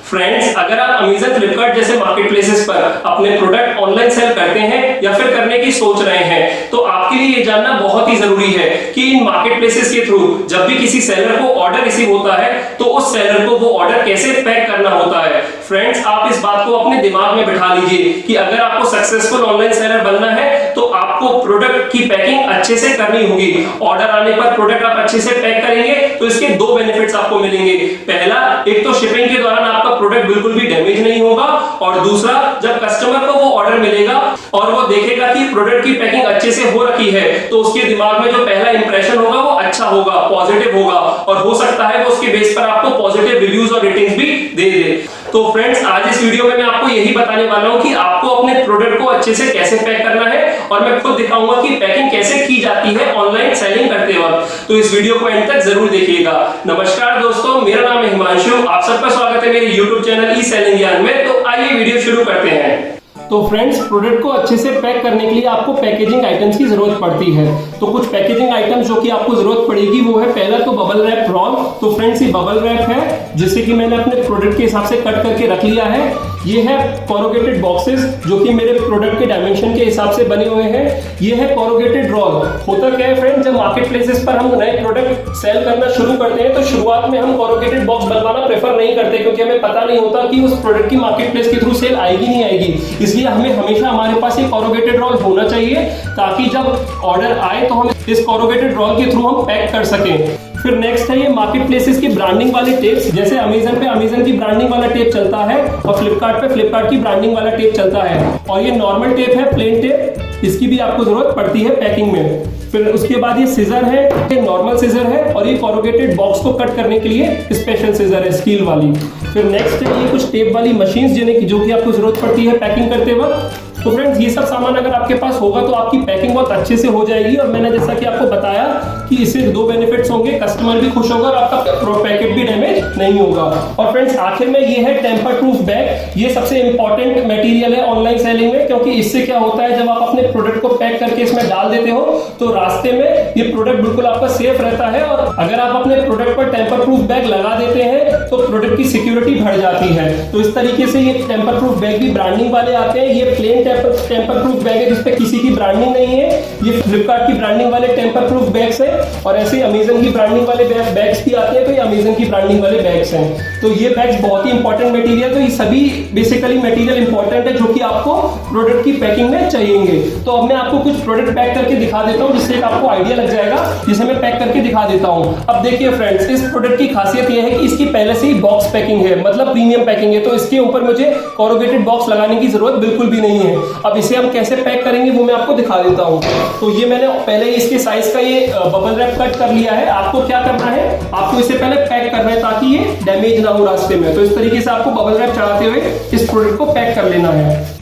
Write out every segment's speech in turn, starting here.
Friends, अगर आप Amazon, Flipkart जैसे मार्केट प्लेसेस पर अपने प्रोडक्ट ऑनलाइन सेल करते हैं या फिर करने की सोच रहे हैं, तो आपके लिए ये जानना बहुत ही जरूरी है कि इन मार्केट प्लेसेस के थ्रू जब भी किसी सेलर को ऑर्डर रिसीव होता है तो उस सेलर को वो ऑर्डर कैसे पैक करना होता है। फ्रेंड्स, आप इस बात को अपने दिमाग में बिठा लीजिए कि अगर आपको सक्सेसफुल ऑनलाइन सेलर बनना है तो आपको प्रोडक्ट की पैकिंग अच्छे से करनी होगी। ऑर्डर आने पर प्रोडक्ट आप अच्छे से पैक करेंगे तो इसके दो बेनिफिट्स आपको मिलेंगे। पहला, एक तो शिपिंग के दौरान आपका प्रोडक्ट बिल्कुल भी डैमेज नहीं होगा, और दूसरा, जब कस्टमर को वो ऑर्डर मिलेगा और वो देखेगा कि प्रोडक्ट की पैकिंग अच्छे से हो रखी है तो उसके दिमाग में जो पहला इंप्रेशन होगा वो अच्छा होगा, पॉजिटिव होगा, और हो सकता है वो उसके बेस पर आपको पॉजिटिव रिव्यूज और रेटिंग्स भी दे दे। तो फ्रेंड्स, आज इस वीडियो में मैं आपको यही बताने वाला हूं कि आपको अपने प्रोडक्ट को अच्छे से कैसे पैक करना है, और मैं खुद दिखाऊंगा कि पैकिंग कैसे की जाती है ऑनलाइन सेलिंग करते वक्त। तो इस वीडियो को एंड तक जरूर देखिएगा। नमस्कार दोस्तों, मेरा नाम है हिमांशु, आप सबका स्वागत है मेरे YouTube चैनल ई सेलिंग ज्ञान में। तो आइए वीडियो शुरू करते हैं। तो फ्रेंड्स, प्रोडक्ट को अच्छे से पैक करने के लिए आपको पैकेजिंग आइटम्स की जरूरत पड़ती है। तो कुछ पैकेजिंग आइटम्स जो कि आपको जरूरत पड़ेगी वो है, पहला तो बबल रैप रोल। तो फ्रेंड्स, ये बबल रैप है जिसे कि मैंने अपने प्रोडक्ट के हिसाब से कट करके रख लिया है। ये है कोरुगेटेड बॉक्सेस जो कि मेरे प्रोडक्ट के डायमेंशन के हिसाब से बने हुए हैं। ये है कोरुगेटेड रोल। होता क्या है फ्रेंड्स, जब मार्केट प्लेसेस पर हम नए प्रोडक्ट सेल करना शुरू करते हैं तो शुरुआत में हम कोरुगेटेड बॉक्स बनवाना प्रेफर नहीं करते, क्योंकि हमें पता नहीं होता कि उस प्रोडक्ट की मार्केट प्लेस के थ्रू सेल आएगी नहीं आएगी। इसलिए हमें हमेशा हमारे पास एक कोरुगेटेड रोल होना चाहिए ताकि जब ऑर्डर आए तो हम इस कोरुगेटेड रोल के थ्रू हम पैक कर सकें। फिर नेक्स्ट है ये मार्केट प्लेसेस की ब्रांडिंग वाले टेप्स। जैसे अमेजन पे अमेजन की ब्रांडिंग वाला टेप चलता है और फ्लिपकार्ट पे फ्लिपकार्ट की ब्रांडिंग वाला टेप चलता है, और ये नॉर्मल टेप है, प्लेन टेप, इसकी भी आपको जरूरत पड़ती है पैकिंग में। फिर उसके बाद ये सीजर है, ये नॉर्मल सीजर है, और ये कोरुगेटेड बॉक्स को कट करने के लिए स्पेशल सीजर है, स्टील वाली। फिर नेक्स्ट है ये कुछ टेप वाली मशीन जो कि आपको जरूरत पड़ती है पैकिंग करते वक्त। तो फ्रेंड्स, ये सब सामान अगर आपके पास होगा तो आपकी पैकिंग बहुत अच्छे से हो जाएगी, और मैंने जैसा कि आपको बताया कि इससे दो बेनिफिट्स होंगे, कस्टमर भी खुश होगा और आपका पैकेट भी डैमेज नहीं होगा। और फ्रेंड्स, आखिर में ये है टेम्पर प्रूफ बैग। ये सबसे इंपॉर्टेंट मटेरियल है ऑनलाइन सेलिंग में, क्योंकि इससे क्या होता है, जब आप अपने प्रोडक्ट को पैक करके इसमें डाल देते हो तो रास्ते में ये प्रोडक्ट बिल्कुल आपका सेफ रहता है। और अगर आप अपने प्रोडक्ट पर टेम्पर प्रूफ बैग लगा देते हैं तो प्रोडक्ट की सिक्योरिटी बढ़ जाती है। तो इस तरीके से ये टेम्पर प्रूफ बैग भी ब्रांडिंग वाले आते हैं। ये प्लेन टेम्पर प्रूफ बैग है जिसपे किसी की ब्रांडिंग नहीं है। ये फ्लिपकार्ट की ब्रांडिंग वाले टेम्पर प्रूफ बैग्स है, और ऐसे अमेजन की ब्रांडिंग वाले बैग्स भी आते हैं, तो ये अमेजन की ब्रांडिंग वाले बैग्स हैं। तो ये बैग्स बहुत ही इंपॉर्टेंट मटेरियल, तो ये सभी बेसिकली मटेरियल इंपॉर्टेंट है जो कि आपको प्रोडक्ट की पैकिंग में चाहिए। तो अब मैं आपको कुछ प्रोडक्ट पैक करके दिखा देता हूँ जिससे आपको आइडिया लग जाएगा, जिसे मैं पैक करके दिखा देता हूँ। अब देखिए फ्रेंड्स, इस प्रोडक्ट की खासियत यह है कि इसकी पहले से ही बॉक्स पैकिंग है, मतलब प्रीमियम पैकिंग है, तो इसके ऊपर मुझे कोरुगेटेड बॉक्स लगाने की जरूरत बिल्कुल भी नहीं है। अब इसे हम कैसे पैक करेंगे वो मैं आपको दिखा देता हूं। तो ये मैंने पहले इसके साइज का ये बबल रैप कट कर लिया है। आपको क्या करना है, आपको इसे पहले पैक करना है ताकि ये डैमेज ना हो रास्ते में। तो इस तरीके से आपको बबल रैप चढ़ाते हुए इस प्रोडक्ट को पैक कर लेना है।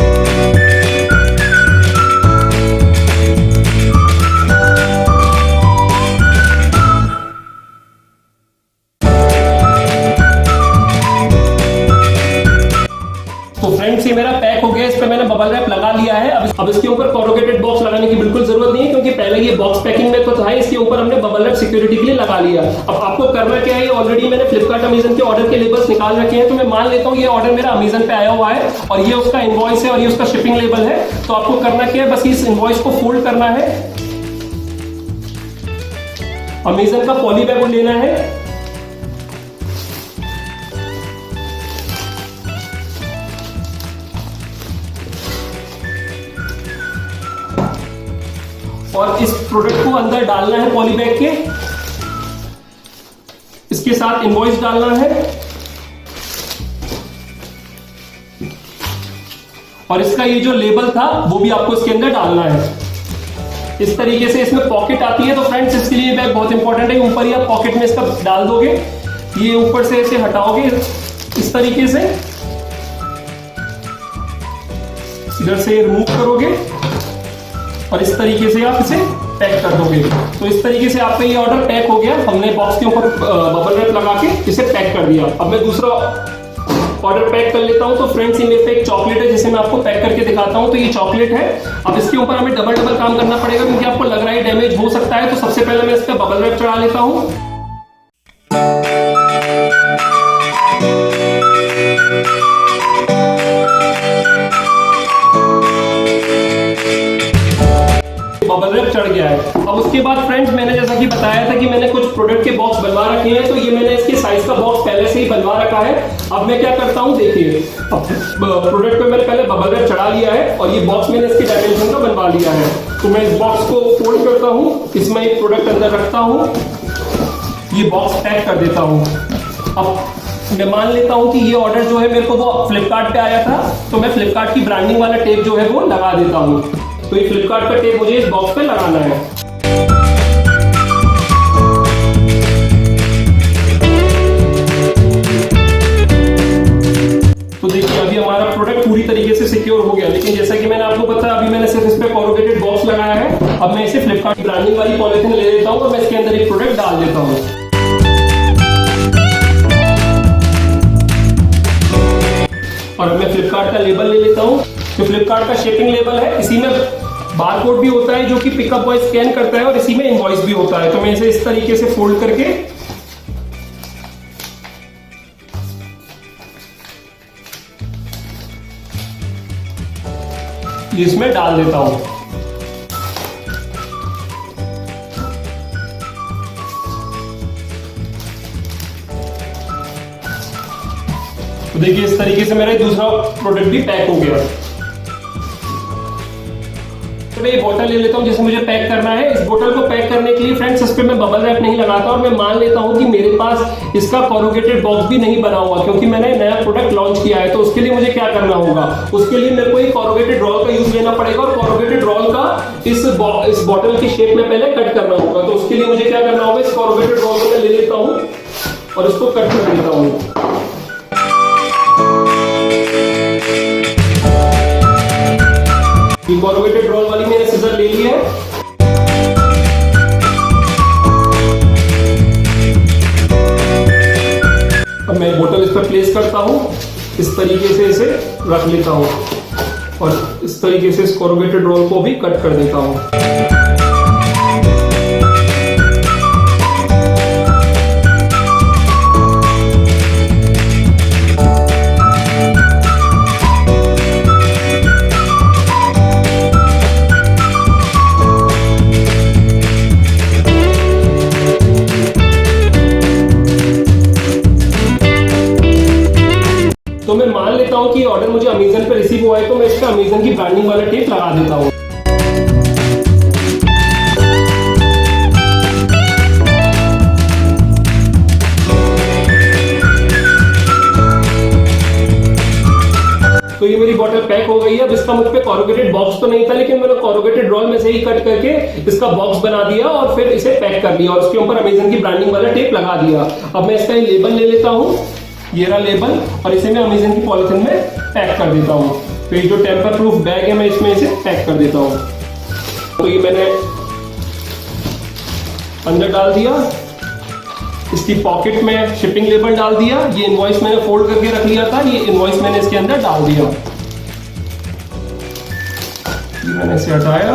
फ्रेंड्स, ये मेरा पैक हो गया, इस पे मैंने बबल रैप लगा लिया है। अब इसके ऊपर कोरुगेटेड बॉक्स लगाने की बिल्कुल जरूरत नहीं है, क्योंकि पहले ये बॉक्स पैकिंग में तो था, इसके ऊपर हमने बबल रैप सिक्योरिटी के लिए लगा लिया। अब आपको करना क्या है, ऑलरेडी मैंने फ्लिपकार्ट अमेजन के ऑर्डर के लेबल्स निकाल रखे हैं। तो मैं मान लेता हूँ ये ऑर्डर मेरा अमेजन पे आया हुआ है और ये उसका इनवॉइस है और ये उसका शिपिंग लेबल है। तो आपको करना क्या है, बस इस इनवॉइस को फोल्ड करना है, अमेजन का पॉली बैग लेना है, और इस प्रोडक्ट को अंदर डालना है पॉली बैग के। इसके साथ इनवॉइस डालना है, और इसका ये जो लेबल था वो भी आपको इसके अंदर डालना है। इस तरीके से इसमें पॉकेट आती है। तो फ्रेंड्स, इसके लिए बैग बहुत इंपॉर्टेंट है। ऊपर ही आप पॉकेट में इसका डाल दोगे, ये ऊपर से इसे हटाओगे इस तरीके से, इधर से रिमूव करोगे और इस तरीके से आप इसे पैक कर दोगे। तो इस तरीके से आपका ये ऑर्डर पैक हो गया। हमने बॉक्स के ऊपर बबल रैप लगा के इसे पैक कर दिया। अब मैं दूसरा ऑर्डर पैक कर लेता हूं। तो फ्रेंड्स, ये मेरे पे एक चॉकलेट है जिसे मैं आपको पैक करके दिखाता हूं। तो ये चॉकलेट है। अब इसके ऊपर हमें डबल काम करना पड़ेगा, क्योंकि आपको लग रहा है डैमेज हो सकता है। तो सबसे पहले मैं इस पे बबल रैप चढ़ा लेता हूं। उसके बाद फ्रेंड्स मैंने जैसा कि बताया था कि मैंने कुछ प्रोडक्ट के बॉक्स बनवा रखे हैं, तो ये मैंने इसके साइज का बॉक्स पहले से ही बनवा रखा है। अब मैं क्या करता हूँ, देखिए प्रोडक्ट पे मैंने पहले बबल रैप चढ़ा लिया है और ये बॉक्स मैंने इसके डायमेंशन का बनवा लिया है। तो मैं इस बॉक्स को फोल्ड करता हूँ, इसमें एक प्रोडक्ट अंदर रखता हूँ, ये बॉक्स पैक कर देता हूँ। अब मैं मान लेता हूँ कि ये ऑर्डर जो है मेरे को वो फ्लिपकार्ट पे आया था, तो मैं फ्लिपकार्ट की ब्रांडिंग वाला टेप जो है वो लगा देता हूँ। तो ये फ्लिपकार्ट का टेप मुझे इस बॉक्स पे लगाना है। तो देखिए अभी हमारा प्रोडक्ट पूरी तरीके से सिक्योर हो गया, लेकिन जैसा कि मैंने आपको बताया अभी मैंने सिर्फ इस पे कोरुगेटेड बॉक्स लगाया है। अब मैं इसे फ्लिपकार्ट ब्रांडिंग वाली पॉलिथीन ले लेता हूँ और मैं इसके अंदर एक प्रोडक्ट डाल देता हूँ। और मैं फ्लिपकार्ट का लेबल ले लेता हूँ, जो फ्लिपकार्ट का शिपिंग लेबल है। इसी में बारकोड भी होता है जो कि पिकअप बॉय स्कैन करता है और इसी में इनवॉइस भी होता है। तो मैं इसे इस तरीके से फोल्ड करके इसमें डाल देता हूं। तो देखिए इस तरीके से मेरा दूसरा प्रोडक्ट भी पैक हो गया। तो मैं ये बोतल ले लेता हूं जिसे मुझे पैक करना है। इस बोतल को पैक करने के लिए फ्रेंड्स इस पे मैं बबल रैप नहीं लगाता और मैं मान लेता हूं कि मेरे पास इसका कोरुगेटेड बॉक्स भी नहीं बना हुआ, क्योंकि मैंने नया प्रोडक्ट लॉन्च किया है। तो उसके लिए मुझे क्या करना होगा, उसके लिए मेरे को एक कोरुगेटेड रोल का यूज लेना पड़ेगा और कोरुगेटेड रोल का इस बोतल की शेप में पहले कट करना होगा। तो उसके लिए मुझे क्या करना होगा, इस कोरुगेटेड रोल को मैं ले लेता हूं और इसको कट कर देता हूं। कोरुगेटेड रोल वाली मैंने सीजर ले ली है। अब मैं बोतल इस पर प्लेस करता हूं, इस तरीके से इसे रख लेता हूं और इस तरीके से इस कोरुगेटेड रोल को भी कट कर देता हूं। तो मैं मान लेता हूं कि ऑर्डर मुझे अमेज़न पे रिसीव हुआ है, तो मैं इसका अमेज़न की ब्रांडिंग वाला टेप लगा देता हूं। तो ये मेरी बॉटल पैक हो गई है। अब इसका मुझ पे कोरुगेटेड बॉक्स तो नहीं था, लेकिन मैंने कोरुगेटेड रोल में से ही कट करके इसका बॉक्स बना दिया और फिर इसे पैक कर दिया और उसके ऊपर अमेज़न की ब्रांडिंग वाला टेप लगा दिया। अब मैं इसका लेबल ले लेता हूं, ये रहा लेबल, और इसे मैं अमेज़न की पॉलिथीन में पैक कर देता हूँ। तो ये जो टेम्पर प्रूफ बैग है मैं इसमें इसे पैक कर देता हूँ। तो ये मैंने अंदर डाल दिया, इसकी पॉकेट में शिपिंग लेबल डाल दिया, ये इनवॉइस मैंने फोल्ड करके रख लिया था, ये इनवॉइस मैंने इसके अंदर डाल दिया। ये मैंने इसे हटाया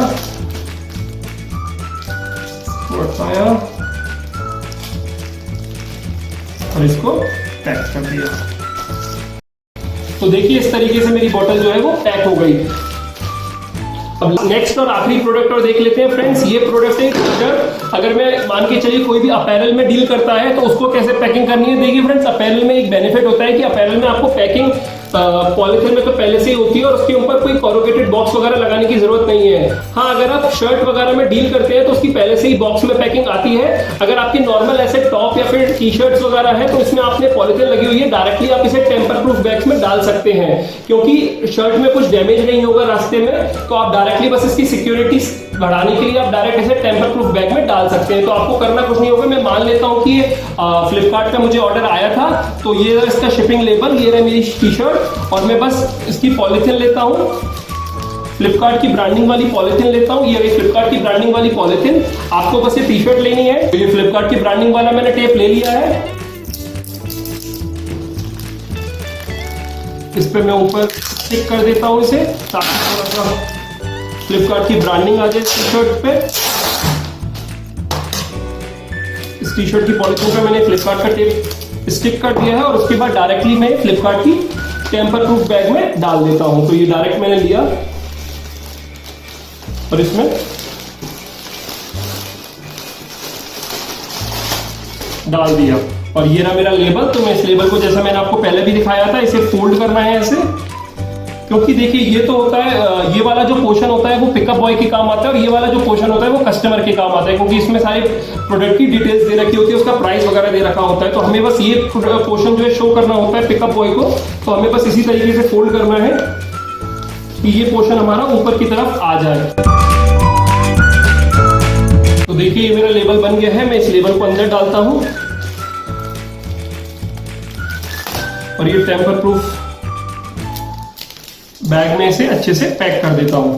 और इसको पैक कर दिया। तो देखिए इस तरीके से मेरी बोतल जो है वो पैक हो गई। अब नेक्स्ट और आखिरी प्रोडक्ट और देख लेते हैं फ्रेंड्स। ये प्रोडक्ट है टी-शर्ट। अगर मैं मान के चलिए कोई भी अपैरल में डील करता है तो उसको कैसे पैकिंग करनी है। देखिए फ्रेंड्स, अपैरल में एक बेनिफिट होता है कि अपैरल में आपको पैकिंग पॉलिथीन में तो पहले से ही होती है और उसके ऊपर कोई कोरुगेटेड बॉक्स वगैरह लगाने की जरूरत नहीं है। हाँ, अगर आप शर्ट वगैरह में डील करते हैं तो उसकी पहले से ही बॉक्स में पैकिंग आती है। अगर आपकी नॉर्मल ऐसे टॉप या फिर टी शर्ट्स वगैरह है तो इसमें आपने पॉलिथीन लगी हुई है, डायरेक्टली आप इसे टेम्पर प्रूफ बैग्स में डाल सकते हैं, क्योंकि शर्ट में कुछ डैमेज नहीं होगा रास्ते में। तो आप डायरेक्टली बस इसकी सिक्योरिटी बढ़ाने के लिए आप डायरेक्ट इसे टेम्पर प्रूफ बैग में डाल सकते हैं। तो आपको करना कुछ नहीं होगा। मैं मान लेता हूँ कि फ्लिपकार्ट का मुझे ऑर्डर आया था, तो ये रहा इसका शिपिंग लेबल, ये रहा मेरी टी शर्ट, और मैं बस इसकी पॉलिथीन लेता हूँ, फ्लिपकार्ट की ब्रांडिंग वाली पॉलिथीन लेता हूँ। ये फ्लिपकार्ट की ब्रांडिंग वाली पॉलिथीन, आपको बस ये टी शर्ट लेनी है। तो ये फ्लिपकार्ट की ब्रांडिंग वाला मैंने टेप ले लिया है, इस पे मैं ऊपर स्टिक कर देता हूँ इसे, ताकि थोड़ा सा फ्लिपकार्ट की ब्रांडिंग आ जाए टी शर्ट पे। इस टी शर्ट की पॉलिथीन पे मैंने फ्लिपकार्ट का टेप स्टिक कर दिया है और उसके बाद डायरेक्टली मैं फ्लिपकार्ट की टेम्पर प्रूफ बैग में डाल देता हूं। तो ये डायरेक्ट मैंने लिया और इसमें डाल दिया। और ये रहा मेरा लेबल। तो मैं इस लेबल को, जैसा मैंने आपको पहले भी दिखाया था, इसे फोल्ड करना है ऐसे, क्योंकि देखिए ये तो होता है, ये वाला जो पोर्शन होता है वो पिकअप बॉय के काम आता है, और ये वाला जो पोर्शन होता है वो कस्टमर के काम आता है, क्योंकि इसमें सारे प्रोडक्ट की डिटेल्स दे रखी होती है, उसका प्राइस वगैरह दे रखा होता है। तो हमें बस ये पोर्शन जो है शो करना होता है पिकअप बॉय को। तो हमें बस इसी तरीके से फोल्ड करना है कि ये पोर्शन हमारा ऊपर की तरफ आ जाए। तो देखिए ये मेरा लेबल बन गया है। मैं इस लेबल को अंदर डालता हूं और ये टेम्पर प्रूफ बैग में इसे अच्छे से पैक कर देता हूं।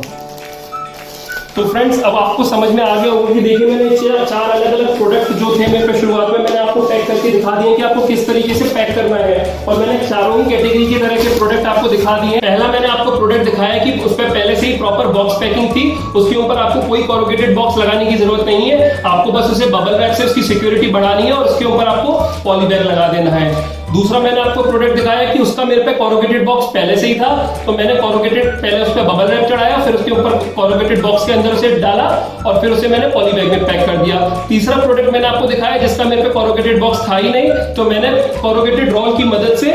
तो फ्रेंड्स, अब आपको समझ में आ गया होगा कि देखिए मैंने चार अलग अलग प्रोडक्ट जो थे मेरे पे शुरुआत में, मैंने आपको पैक करके दिखा दिए कि आपको किस तरीके से पैक करना है। और मैंने चारों ही कैटेगरी की तरह के प्रोडक्ट आपको दिखा दिए। पहला मैंने आपको प्रोडक्ट दिखाया कि उस पर पहले से ही प्रॉपर बॉक्स पैकिंग थी, उसके ऊपर आपको कोई कॉरुगेटेड बॉक्स लगाने की जरूरत नहीं है, आपको बस उसे बबल रैप से उसकी सिक्योरिटी बढ़ानी है और उसके ऊपर आपको पॉली बैग लगा देना है। दूसरा मैंने आपको प्रोडक्ट दिखाया कि उसका मेरे पे कॉरुगेटेड बॉक्स पहले से ही था, तो मैंने कॉरुगेटेड पहले उस पर बबल रैप चढ़ाया, फिर उसके ऊपर कॉरुगेटेड बॉक्स के अंदर उसे डाला और फिर उसे मैंने पॉली बैग में पैक कर दिया। तीसरा प्रोडक्ट मैंने आपको दिखाया जिसका मेरे पे कॉरुगेटेड बॉक्स था ही नहीं, तो मैंने कॉरुगेटेड रोल की मदद से,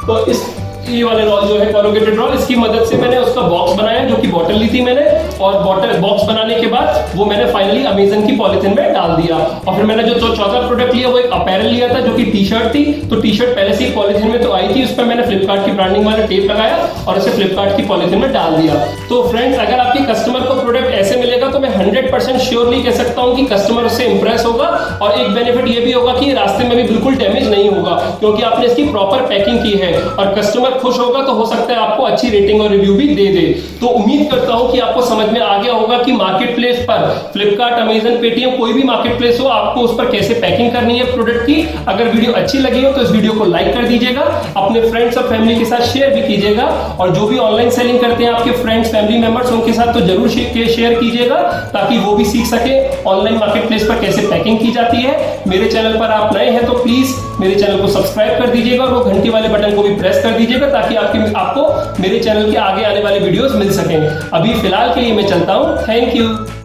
तो इस ये वाले रोल जो है कॉरुगेटेड रोल, इसकी मदद से मैंने उसका बॉक्स बनाया, जो कि बॉटल ली थी मैंने, और बॉटल बॉक्स बनाने के बाद वो मैंने फाइनली अमेजन की पॉलिथीन में डाल दिया। और फिर मैंने जो चौथा प्रोडक्ट लिया वो एक अपैरल लिया था, जो कि टी शर्ट थी। तो टी शर्ट पहले से ही पॉलिथीन में तो आई थी, उस पर मैंने फ्लिपकार्ट की ब्रांडिंग वाला टेप लगाया और उसे फ्लिपकार्ट की पॉलिथीन में डाल दिया। तो फ्रेंड्स, अगर आपके कस्टमर को प्रोडक्ट ऐसे मिलेगा तो मैं 100% श्योरली कह सकता हूं कि कस्टमर उससे इंप्रेस होगा। और एक बेनिफिट ये भी होगा कि रास्ते में भी बिल्कुल डैमेज नहीं होगा, क्योंकि आपने इसकी प्रॉपर पैकिंग की है। और कस्टमर खुश होगा तो हो सकता है आपको अच्छी रेटिंग और रिव्यू भी दे दे। तो उम्मीद करता हूं कि आपको समझ में आ गया होगा कि मार्केट प्लेस पर फ्लिपकार्ट, अमेजन, पेटीएम, कोई भी मार्केट प्लेस हो, आपको उस पर कैसे पैकिंग करनी है प्रोडक्ट की। अगर वीडियो अच्छी लगी हो तो इस वीडियो को लाइक कर दीजिएगा, अपने फ्रेंड्स और फैमिली के साथ शेयर भी कीजिएगा। और जो भी ऑनलाइन सेलिंग करते हैं आपके फ्रेंड्स, फैमिली मेंबर्स, उनके साथ तो जरूर शेयर कीजिएगा, ताकि वो भी सीख सके ऑनलाइन मार्केट प्लेस पर कैसे पैकिंग की जाती है। मेरे चैनल पर आप नए हैं तो प्लीज मेरे चैनल को सब्सक्राइब कर दीजिएगा और वो घंटी वाले बटन को भी प्रेस कर दीजिएगा, ताकि आपको मेरे चैनल के आगे आने वाले वीडियोस मिल सकें। अभी फिलहाल के लिए मैं चलता हूं। Thank you.